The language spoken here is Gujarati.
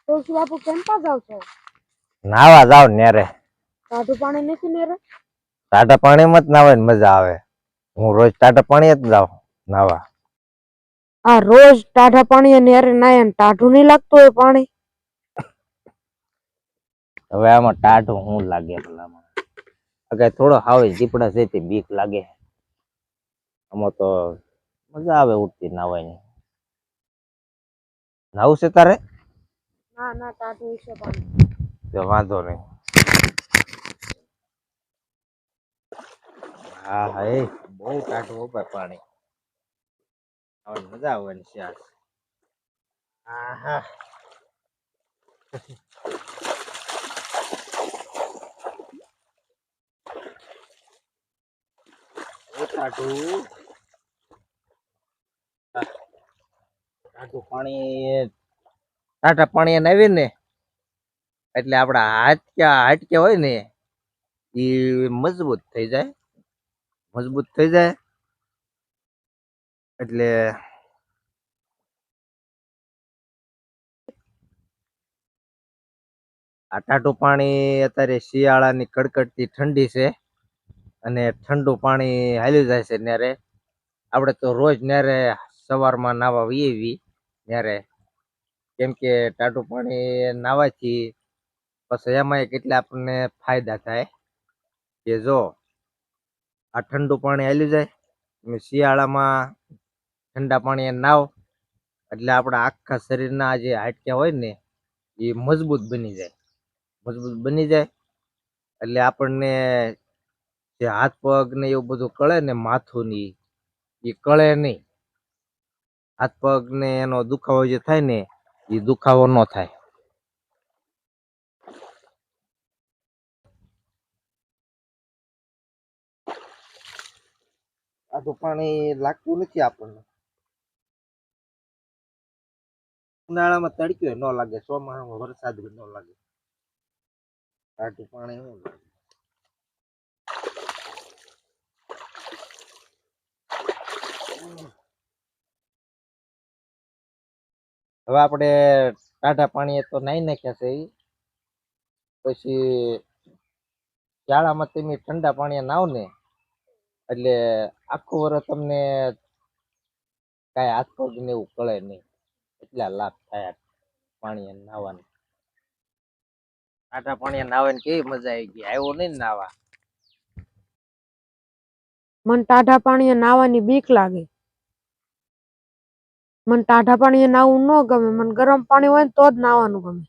તુલસી બાપુ કેમ પા જાવ છો? નાવા જાવ નેરે. ટાઢું પાણી નથી નેરે? ટાટા પાણીમાં જ નાવાની મજા આવે. હું રોજ ટાટા પાણી જ જાઉં નાવા. આ રોજ ટાઢા પાણી નેરે નાય ને ટાઢું નહીં લાગતું હોય પાણી? હવે આમાં ટાઢું હું લાગે ભલામાં. અગે થોડો હાવે જીપડા છે બીક લાગે. આમાં તો મજા આવે ઉઠતી નાવાની. નાવું છે તારે? ના ના ટાઢું છે પાણી. તો વાંધો નહીં. હા હા એ બહુ ટાઢું ઉપર પાણી. હવે મજા આવવાની છે આજ. આહા. ટાઢું ટાટા પાણી આવી ને એટલે આપડા હાડક્યા હોય ને એ મજબૂત થઈ જાય. મજબૂત થઈ જાય એટલે આ ટાટું પાણી અત્યારે શિયાળાની કડકડતી ઠંડી છે અને ઠંડુ પાણી હાલ્યું જાય છે ત્યારે આપણે તો રોજ ત્યારે સવારમાં નાવા વીએવી ત્યારે કેમ કે ટાટું પાણી નાવાથી પછી એમાં કેટલા આપણને ફાયદા થાય કે જો આ ઠંડુ પાણી હાલ્યું જાય શિયાળામાં ઠંડા પાણી નાવ એટલે આપણા આખા શરીરના જે હાડક્યા હોય ને એ મજબૂત બની જાય. મજબૂત બની જાય એટલે આપણને જે હાથ પગ ને એવું બધું કળે ને માથું ની એ કળે નહીં. હાથ પગ ને એનો દુખાવો જે થાય ને એ દુખાવો ન થાય. ટાઢું પાણી લાગતું નથી આપણને. ઉનાળામાં તડક્યો ન લાગે, ચોમાસામાં વરસાદ ન લાગે. ટાઢું પાણી શું લાગે? હવે આપણે ટાઢા પાણી તો નાઈ નાખ્યા છે. પછી શાળામાં તમે ઠંડા પાણી નાવ ને એટલે આખું વર્ષ તમને કાંઈ હાથ પગ ને એવું કળે નહીં. એટલા લાભ થાય પાણી નાવાનું. ટાઢા પાણી નાવાની કેવી મજા આવી ગઈ. આવ્યો નહીં નાવા? મને ટાઢા પાણી નાવાની બીક લાગે. મને ટાઢા પાણી નાવું ન ગમે. મને ગરમ પાણી હોય ને તો જ નાવાનું ગમે.